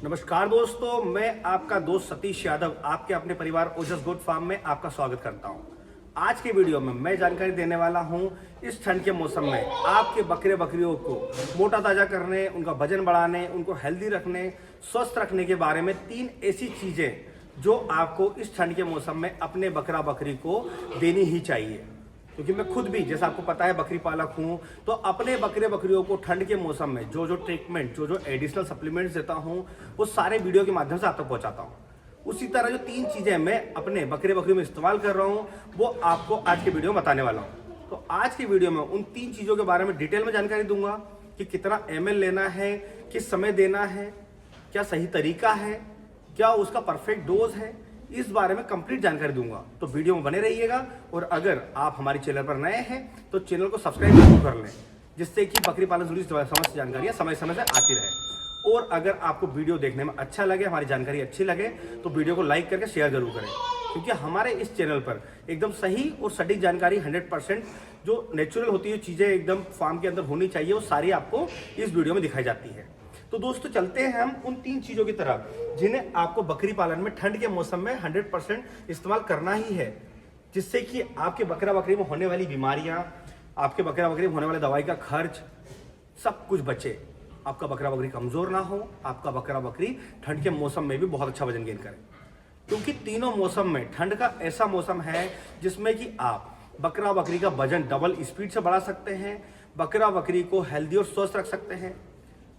नमस्कार दोस्तों, मैं आपका दोस्त सतीश यादव आपके अपने परिवार ओजस गुड फार्म में आपका स्वागत करता हूं। आज के वीडियो में मैं जानकारी देने वाला हूं इस ठंड के मौसम में आपके बकरे बकरियों को मोटा ताजा करने, उनका वजन बढ़ाने, उनको हेल्दी रखने, स्वस्थ रखने के बारे में 3 ऐसी चीजें जो आपको इस ठंड के मौसम में अपने बकरा बकरी को देनी ही चाहिए। क्योंकि मैं खुद भी, जैसा आपको पता है, बकरी पालक हूँ, तो अपने बकरे बकरियों को ठंड के मौसम में जो जो ट्रीटमेंट, जो जो एडिशनल सप्लीमेंट्स देता हूँ, वो सारे वीडियो के माध्यम से आप तक पहुँचाता हूँ। उसी तरह जो 3 चीज़ें मैं अपने बकरे बकरियों में इस्तेमाल कर रहा हूँ, वो आपको आज के वीडियो में बताने वाला हूँ। तो आज के वीडियो में उन 3 चीज़ों के बारे में डिटेल में जानकारी दूंगा कि कितना ml लेना है, किस समय देना है, क्या सही तरीका है, क्या उसका परफेक्ट डोज है, इस बारे में कंप्लीट जानकारी दूंगा। तो वीडियो में बने रहिएगा। और अगर आप हमारे चैनल पर नए हैं तो चैनल को सब्सक्राइब जरूर कर लें, जिससे कि बकरी पालन जुड़ी समस्त जानकारियां समय समय से आती रहे। और अगर आपको वीडियो देखने में अच्छा लगे, हमारी जानकारी अच्छी लगे, तो वीडियो को लाइक करके शेयर जरूर करें। क्योंकि हमारे इस चैनल पर एकदम सही और सटीक जानकारी 100% जो नेचुरल होती है, चीज़ें एकदम फार्म के अंदर होनी चाहिए, वो सारी आपको इस वीडियो में दिखाई जाती है। तो दोस्तों, चलते हैं हम उन 3 चीज़ों की तरफ जिन्हें आपको बकरी पालन में ठंड के मौसम में 100% इस्तेमाल करना ही है, जिससे कि आपके बकरा बकरी में होने वाली बीमारियां, आपके बकरा बकरी में होने वाले दवाई का खर्च, सब कुछ बचे। आपका बकरा बकरी कमज़ोर ना हो, आपका बकरा बकरी ठंड के मौसम में भी बहुत अच्छा वजन गेन करे। क्योंकि तीनों मौसम में ठंड का ऐसा मौसम है जिसमें कि आप बकरा बकरी का वजन डबल स्पीड से बढ़ा सकते हैं, बकरा बकरी को हेल्दी और स्वस्थ रख सकते हैं।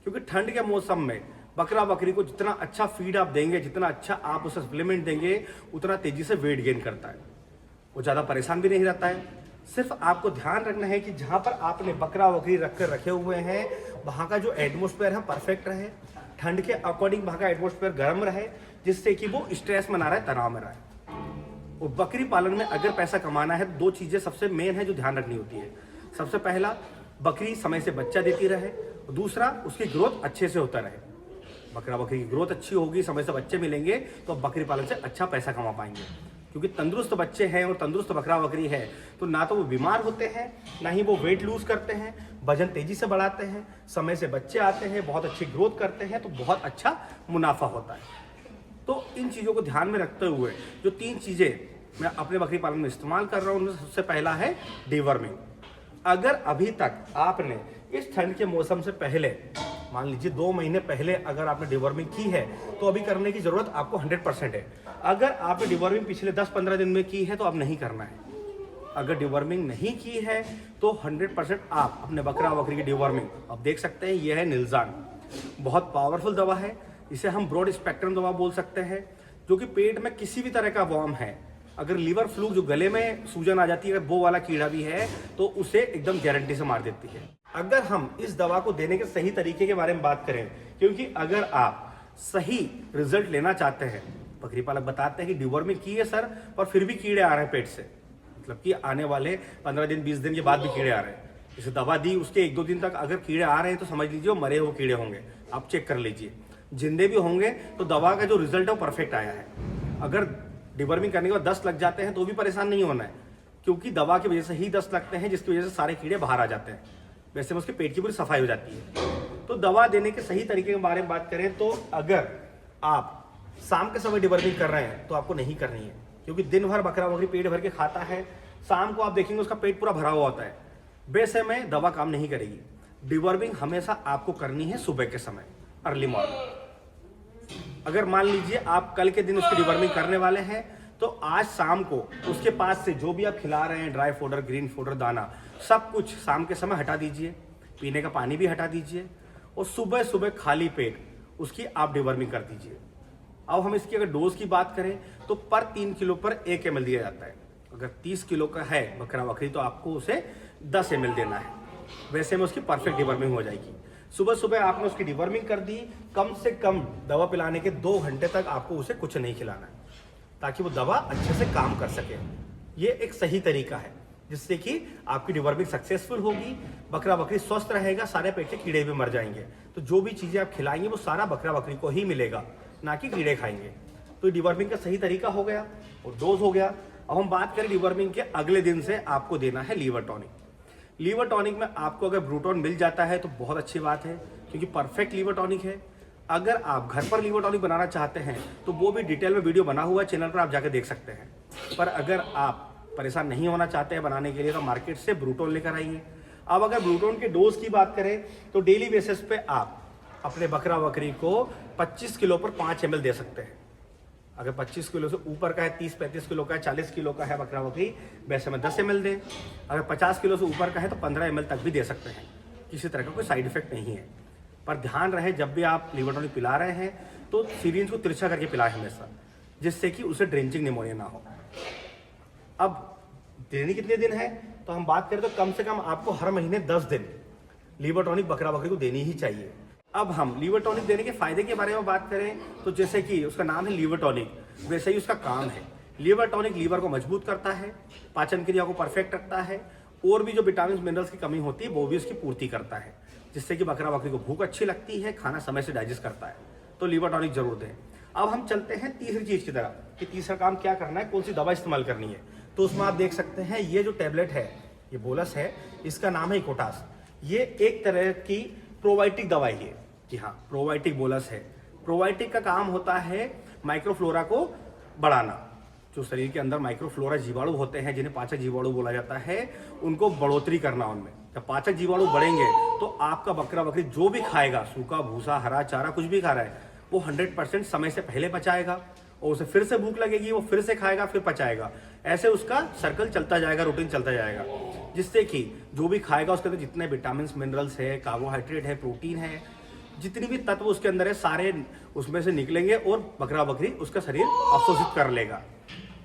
क्योंकि ठंड के मौसम में बकरा बकरी को जितना अच्छा फीड आप देंगे, जितना अच्छा आप उसे सप्लीमेंट देंगे, उतना तेजी से वेट गेन करता है। वो ज़्यादा परेशान भी नहीं रहता है। सिर्फ आपको ध्यान रखना है कि जहाँ पर आपने बकरा बकरी रखे हुए हैं, वहाँ का जो एटमोस्फेयर है परफेक्ट रहे, ठंड के अकॉर्डिंग वहाँ का एटमोस्फेयर गर्म रहे, जिससे कि वो स्ट्रेस में ना रहे, तनाव में रहे। और बकरी पालन में अगर पैसा कमाना है तो 2 चीज़ें सबसे मेन है जो ध्यान रखनी होती है। सबसे पहला, बकरी समय से बच्चा देती रहे, और दूसरा, उसकी ग्रोथ अच्छे से होता रहे। बकरा बकरी की ग्रोथ अच्छी होगी, समय से बच्चे मिलेंगे, तो बकरी पालन से अच्छा पैसा कमा पाएंगे। क्योंकि तंदुरुस्त बच्चे हैं और तंदुरुस्त बकरा बकरी है तो ना तो वो बीमार होते हैं, ना ही वो वेट लूज करते हैं, वजन तेजी से बढ़ाते हैं, समय से बच्चे आते हैं, बहुत अच्छी ग्रोथ करते हैं, तो बहुत अच्छा मुनाफा होता है। तो इन चीज़ों को ध्यान में रखते हुए जो 3 चीज़ें मैं अपने बकरी पालन में इस्तेमाल कर रहा हूँ, उनमें सबसे पहला है डीवर्मिंग। अगर अभी तक आपने इस ठंड के मौसम से पहले, मान लीजिए 2 महीने पहले अगर आपने डिवर्मिंग की है, तो अभी करने की जरूरत आपको 100% है। अगर आपने डिवर्मिंग पिछले 10-15 दिन में की है तो अब नहीं करना है। अगर डिवर्मिंग नहीं की है तो 100% आप अपने बकरा बकरी की डिवर्मिंग, अब देख सकते हैं यह है निल्जान। बहुत पावरफुल दवा है, इसे हम ब्रॉड स्पेक्ट्रम दवा बोल सकते हैं, जो कि पेट में किसी भी तरह का वर्म है, अगर लीवर फ्लू, जो गले में सूजन आ जाती है, अगर वो वाला कीड़ा भी है, तो उसे एकदम गारंटी से मार देती है। अगर हम इस दवा को देने के सही तरीके के बारे में बात करें, क्योंकि अगर आप सही रिजल्ट लेना चाहते हैं, बकरी पालक बताते हैं कि डिवर्मिंग की है सर, पर फिर भी कीड़े आ रहे हैं पेट से, मतलब कि आने वाले 15 दिन 20 दिन के बाद भी कीड़े आ रहे हैं। इसे दवा दी, उसके 1-2 दिन तक अगर कीड़े आ रहे हैं तो समझ लीजिए वो मरे हुए कीड़े होंगे, आप चेक कर लीजिए। जिंदे भी होंगे तो दवा का जो रिजल्ट है वो परफेक्ट आया है। अगर डिवर्मिंग करने के बाद 10 लग जाते हैं तो भी परेशान नहीं होना है, क्योंकि दवा की वजह से ही 10 लगते हैं, जिसकी वजह से सारे कीड़े बाहर आ जाते हैं। वैसे में उसके पेट की पूरी सफाई हो जाती है। तो दवा देने के सही तरीके के बारे में बात करें तो अगर आप शाम के समय डिवर्मिंग कर रहे हैं तो आपको नहीं करनी है, क्योंकि दिन भर बकरा बकरी पेट भर के खाता है, शाम को आप देखेंगे उसका पेट पूरा भरा हुआ होता है। वैसे में दवा काम नहीं करेगी। डिवर्मिंग हमेशा आपको करनी है सुबह के समय, अर्ली मॉर्निंग। अगर मान लीजिए आप कल के दिन उसकी डिवर्मिंग करने वाले हैं, तो आज शाम को उसके पास से जो भी आप खिला रहे हैं, ड्राई फोडर, ग्रीन फोडर, दाना, सब कुछ शाम के समय हटा दीजिए। पीने का पानी भी हटा दीजिए, और सुबह सुबह खाली पेट उसकी आप डिवर्मिंग कर दीजिए। अब हम इसकी अगर डोज की बात करें तो पर 3 किलो पर 1 ml दिया जाता है। अगर 30 किलो का है बकरा बकरी तो आपको उसे 10 ml देना है। वैसे में उसकी परफेक्ट डिवर्मिंग हो जाएगी। सुबह सुबह आपने उसकी डिवर्मिंग कर दी, कम से कम दवा पिलाने के 2 घंटे तक आपको उसे कुछ नहीं खिलाना है, ताकि वो दवा अच्छे से काम कर सके। ये एक सही तरीका है जिससे कि आपकी डिवर्मिंग सक्सेसफुल होगी, बकरा बकरी स्वस्थ रहेगा, सारे पेट के कीड़े भी मर जाएंगे। तो जो भी चीज़ें आप खिलाएंगे वो सारा बकरा बकरी को ही मिलेगा, ना कि कीड़े खाएंगे। तो डिवर्मिंग का सही तरीका हो गया और डोज हो गया। अब हम बात करें डिवर्मिंग के अगले दिन से आपको देना है लीवर टॉनिक। लीवर टॉनिक में आपको अगर ब्रूटॉन मिल जाता है तो बहुत अच्छी बात है, क्योंकि परफेक्ट लीवर टॉनिक है। अगर आप घर पर लीवर टॉनिक बनाना चाहते हैं तो वो भी डिटेल में वीडियो बना हुआ है, चैनल पर आप जाकर देख सकते हैं। पर अगर आप परेशान नहीं होना चाहते हैं बनाने के लिए तो मार्केट से ब्रूटोन लेकर आइए। अब अगर ब्रूटोन के डोज की बात करें तो डेली बेसिस पे आप अपने बकरा बकरी को 25 किलो पर 5 ml दे सकते हैं। अगर 25 किलो से ऊपर का है, 30-35 किलो का है, 40 किलो का है बकरा बकरी, वैसे में 10 ml दें। अगर 50 किलो से ऊपर का है तो 15 ml तक भी दे सकते हैं। किसी तरह का कोई साइड इफेक्ट नहीं है। पर ध्यान रहे जब भी आप लीवर टॉनिक पिला रहे हैं तो सिरिंज को तिरछा करके पिलाएं हमेशा, जिससे कि उसे ड्रेंचिंग निमोनिया ना हो। अब देनी कितने दिन है तो हम बात करें तो कम से कम आपको हर महीने 10 दिन लीवर टॉनिक बकरा बकरी को देनी ही चाहिए। अब हम लीवर टॉनिक देने के फायदे के बारे में बात करें तो जैसे कि उसका नाम है लीवर टॉनिक, वैसे ही उसका काम है। लीवर टॉनिक लीवर को मजबूत करता है, पाचन क्रिया को परफेक्ट रखता है और भी जो विटामिन मिनरल्स की कमी होती है वो भी उसकी पूर्ति करता है, जिससे कि बकरा बकरी को भूख अच्छी लगती है, खाना समय से डाइजेस्ट करता है। तो लीवर टॉनिक जरूर दें। अब हम चलते हैं तीसरी चीज की तरफ कि तीसरा काम क्या करना है, कौन सी दवा इस्तेमाल करनी है। तो उसमें आप देख सकते हैं ये जो टैबलेट है, ये बोलस है, इसका नाम है इकोटास। ये एक तरह की प्रोबायोटिक दवाई है कि हाँ, प्रोबायोटिक बोलस है। प्रोबायोटिक का काम होता है माइक्रोफ्लोरा को बढ़ाना। जो शरीर के अंदर माइक्रोफ्लोरा जीवाणु होते हैं, जिन्हें पाचक जीवाणु बोला जाता है, उनको बढ़ोतरी करना उनमें। जब पाचक जीवाणु बढ़ेंगे तो आपका बकरा बकरी जो भी खाएगा, सूखा भूसा हरा चारा कुछ भी खा रहा है, वो 100% समय से पहले पचाएगा और उसे फिर से भूख लगेगी, वो फिर से खाएगा, फिर पचाएगा। ऐसे उसका सर्कल चलता जाएगा, रूटीन चलता जाएगा, जिससे कि जो भी खाएगा उसके अंदर जितने विटामिन मिनरल्स है, कार्बोहाइड्रेट है, प्रोटीन है, जितनी भी तत्व उसके अंदर है, सारे उसमें से निकलेंगे और बकरा बकरी उसका शरीर अवशोषित कर लेगा,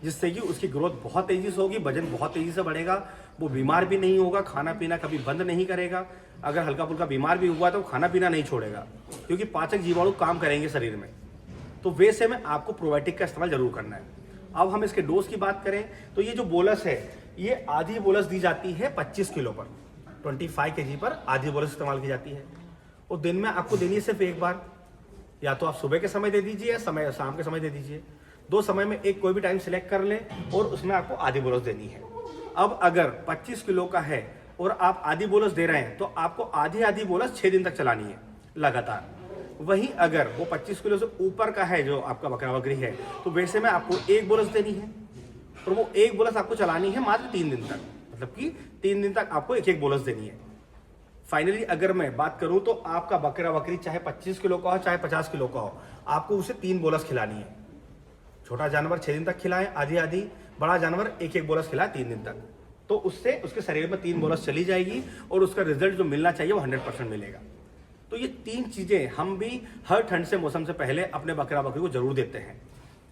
जिससे कि उसकी ग्रोथ बहुत तेजी से होगी, वजन बहुत तेजी से बढ़ेगा, वो बीमार भी नहीं होगा, खाना पीना कभी बंद नहीं करेगा। अगर हल्का फुल्का बीमार भी हुआ तो खाना पीना नहीं छोड़ेगा, क्योंकि पाचक जीवाणु काम करेंगे शरीर में। तो वैसे में आपको प्रोबायोटिक का इस्तेमाल जरूर करना है। अब हम इसके डोज की बात करें तो ये जो बोलस है, ये आधी बोलस दी जाती है 25 किलो पर, 25 kg पर आधी बोलस इस्तेमाल की जाती है। और दिन में आपको देनी है सिर्फ एक बार, या तो आप सुबह के समय दे दीजिए या शाम के समय दे दीजिए। 2 समय में एक कोई भी टाइम सिलेक्ट कर लें और उसमें आपको आधी बोलस देनी है। अब अगर 25 किलो का है और आप आधी बोलस दे रहे हैं तो आपको आधी आधी बोलस 6 दिन तक चलानी है लगातार। वहीं अगर वो 25 किलो से ऊपर का है जो आपका बकरा बकरी है, तो वैसे में आपको एक बोलस देनी है और वो एक बोलस आपको चलानी है मात्र 3 दिन तक, मतलब कि 3 दिन तक आपको एक एक बोलस देनी है। फाइनली अगर मैं बात करूं तो आपका बकरा बकरी चाहे 25 किलो का हो चाहे 50 किलो का हो, आपको उसे 3 बोलस खिलानी है। छोटा जानवर 6 दिन तक खिलाएं आधी आधी, बड़ा जानवर एक एक बोलस खिलाए 3 दिन तक, तो उससे उसके शरीर में 3 बोलस चली जाएगी और उसका रिजल्ट जो मिलना चाहिए वो 100% मिलेगा। तो ये 3 चीजें हम भी हर ठंड से मौसम से पहले अपने बकरा बकरी को जरूर देते हैं,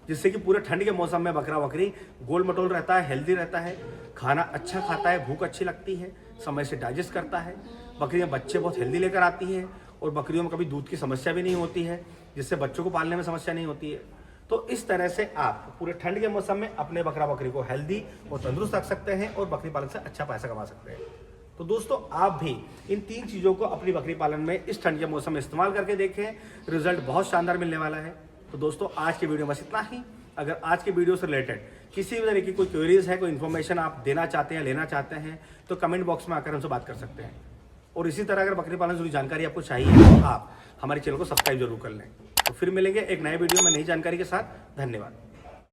जिससे कि पूरे ठंड के मौसम में बकरा बकरी गोल मटोल रहता है, हेल्दी रहता है, खाना अच्छा खाता है, भूख अच्छी लगती है, समय से डाइजेस्ट करता है, बकरियां बच्चे बहुत हेल्दी लेकर आती हैं और बकरियों में कभी दूध की समस्या भी नहीं होती है, जिससे बच्चों को पालने में समस्या नहीं होती है। तो इस तरह से आप पूरे ठंड के मौसम में अपने बकरा बकरी को हेल्दी और तंदुरुस्त रख सकते हैं और बकरी पालन से अच्छा पैसा कमा सकते हैं। तो दोस्तों आप भी इन 3 चीज़ों को अपनी बकरी पालन में इस ठंड के मौसम में इस्तेमाल करके देखें, रिजल्ट बहुत शानदार मिलने वाला है। तो दोस्तों आज की वीडियो बस इतना ही। अगर आज की वीडियो से रिलेटेड किसी भी तरह की कोई क्वेरीज है, कोई इन्फॉर्मेशन आप देना चाहते हैं, लेना चाहते हैं, तो कमेंट बॉक्स में आकर हमसे बात कर सकते हैं। और इसी तरह अगर बकरी पालन से जुड़ी जानकारी आपको चाहिए तो आप हमारे चैनल को सब्सक्राइब जरूर कर लें। तो फिर मिलेंगे एक नए वीडियो में नई जानकारी के साथ। धन्यवाद।